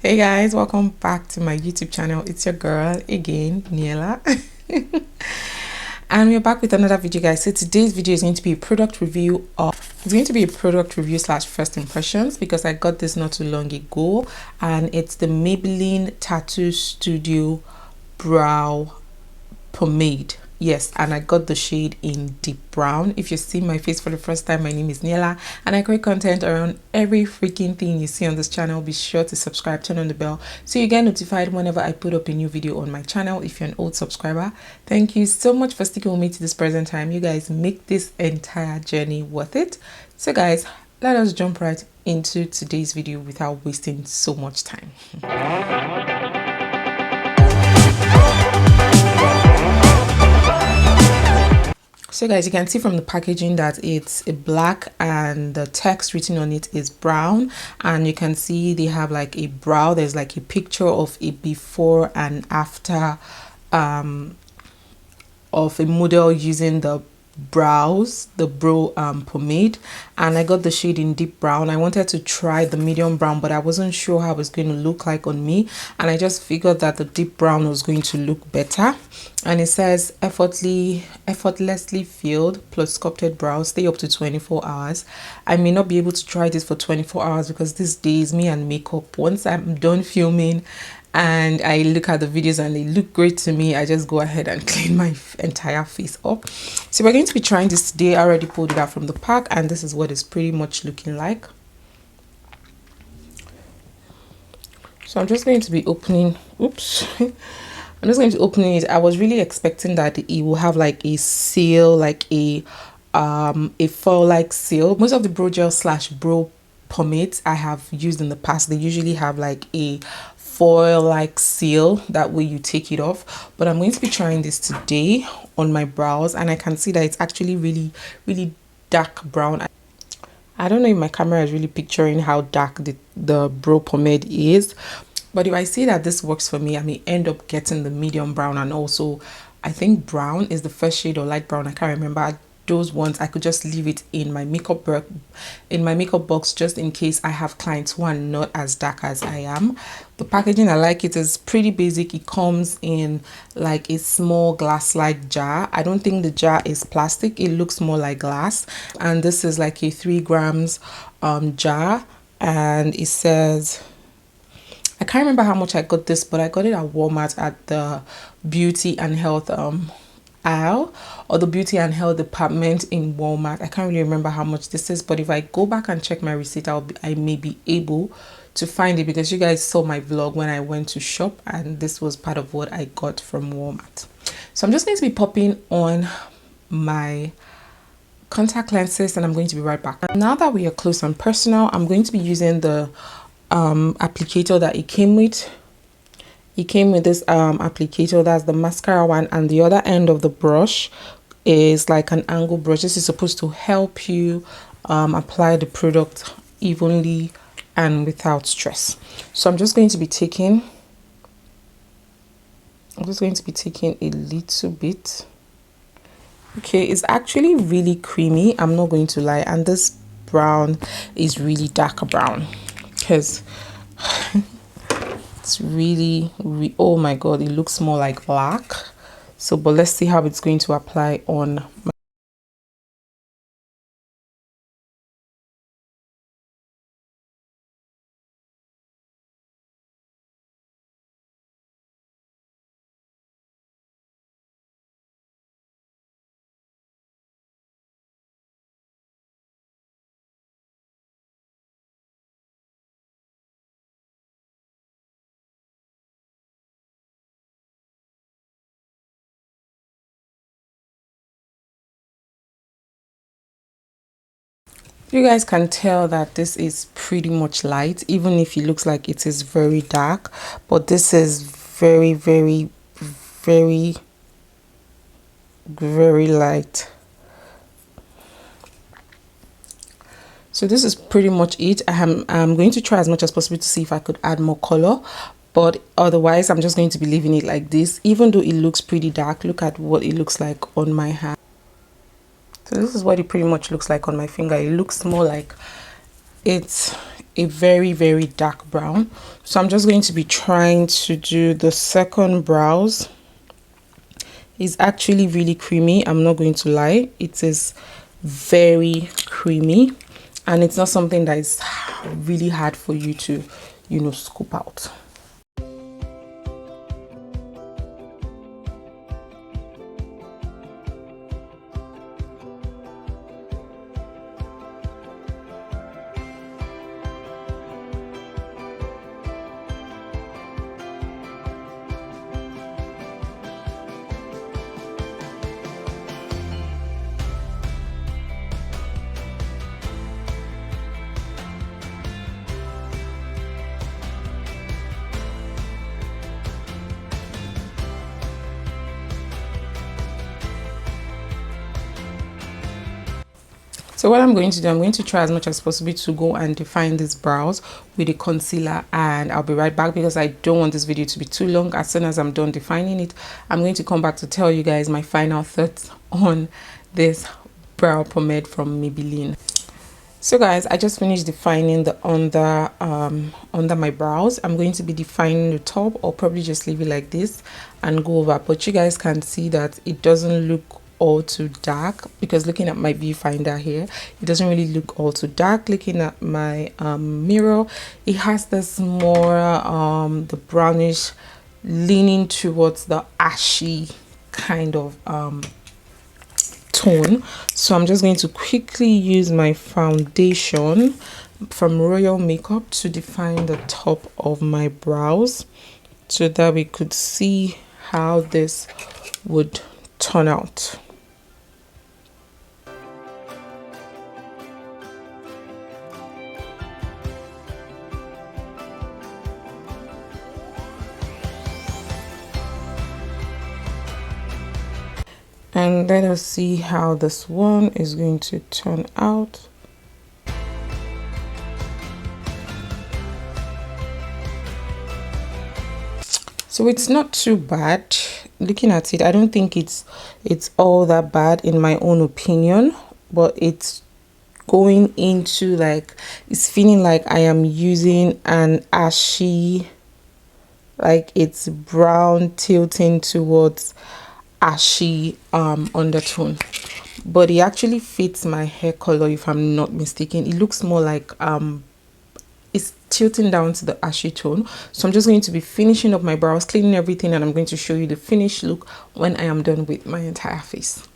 Hey guys, welcome back to my YouTube channel. It's your girl again, Niella. And we're back with another video, guys. So today's video is going to be a product review slash first impressions, because I got this not too long ago, and it's the Maybelline Tattoo Studio Brow Pomade. Yes, and I got the shade in deep brown. If you see my face for the first time, my name is Niella, and I create content around every freaking thing you see on this channel. Be sure to subscribe, turn on the bell so you get notified whenever I put up a new video on my channel. If you're an old subscriber, thank you so much for sticking with me to this present time. You guys make this entire journey worth it. So guys, let us jump right into today's video without wasting so much time. So guys, you can see from the packaging that it's a black and the text written on it is brown, and you can see they have like a brow. There's like a picture of a before and after of a model using the brow pomade, and I got the shade in deep brown. I wanted to try the medium brown, but I wasn't sure how it was going to look like on me, and I just figured that the deep brown was going to look better. And it says effortlessly filled plus sculpted brows, stay up to 24 hours. I may not be able to try this for 24 hours because these days me and makeup, once I'm done filming and I look at the videos and they look great to me, I just go ahead and clean my entire face up. So we're going to be trying this today. I already pulled it out from the pack, and this is what it's pretty much looking like. So I'm just going to be opening, oops. I'm just going to open it. I was really expecting that it will have like a seal, like a foil like seal. Most of the brow gel slash brow pomades I have used in the past, they usually have like a foil like seal, that way you take it off. But I'm going to be trying this today on my brows, and I can see that it's actually really dark brown. I don't know if my camera is really picturing how dark the brow pomade is, but if I see that this works for me, I may end up getting the medium brown, and also I think brown is the first shade, or light brown, I can't remember. Those ones I could just leave it in my makeup box just in case I have clients who are not as dark as I am. The packaging, I like it. Is pretty basic. It comes in like a small glass like jar. I don't think the jar is plastic, it looks more like glass. And this is like a 3 grams jar, and it says, I can't remember how much I got this, but I got it at Walmart at the beauty and health aisle, or the beauty and health department in Walmart. I can't really remember how much this is, but if I go back and check my receipt, I may be able to find it, because you guys saw my vlog when I went to shop, and this was part of what I got from Walmart. So I'm just going to be popping on my contact lenses, and I'm going to be right back. Now that we are close and personal, I'm going to be using the applicator that it came with. It came with this applicator, that's the mascara one, and the other end of the brush is like an angle brush. This is supposed to help you apply the product evenly and without stress. So I'm just going to be taking a little bit. Okay, it's actually really creamy, I'm not going to lie, and this brown is really dark brown, because it's really oh my god, it looks more like black. So but let's see how it's going to apply on my you guys can tell that this is pretty much light, even if it looks like it is very dark, but this is very light. So this is pretty much it. I'm going to try as much as possible to see if I could add more color, but otherwise I'm just going to be leaving it like this. Even though it looks pretty dark, look at what it looks like on my hand. So this is what it pretty much looks like on my finger. It looks more like it's a very dark brown. So I'm just going to be trying to do the second brows. It's actually really creamy, I'm not going to lie. It is very creamy, and it's not something that is really hard for you to, you know, scoop out. So what I'm going to do, I'm going to try as much as possible to go and define these brows with a concealer, and I'll be right back because I don't want this video to be too long. As soon as I'm done defining it, I'm going to come back to tell you guys my final thoughts on this brow pomade from Maybelline. So guys, I just finished defining the under my brows. I'm going to be defining the top, or probably just leave it like this and go over, but you guys can see that it doesn't look all too dark, because looking at my viewfinder here, it doesn't really look all too dark. Looking at my mirror, it has this more the brownish leaning towards the ashy kind of tone. So I'm just going to quickly use my foundation from Royal Makeup to define the top of my brows, so that we could see how this would turn out. And let us see how this one is going to turn out. So it's not too bad. Looking at it, I don't think it's all that bad in my own opinion, but it's going into, like, it's feeling like I am using an ashy, like it's brown tilting towards ashy undertone, but it actually fits my hair color if I'm not mistaken. It looks more like it's tilting down to the ashy tone. So I'm just going to be finishing up my brows, cleaning everything, and I'm going to show you the finished look when I am done with my entire face.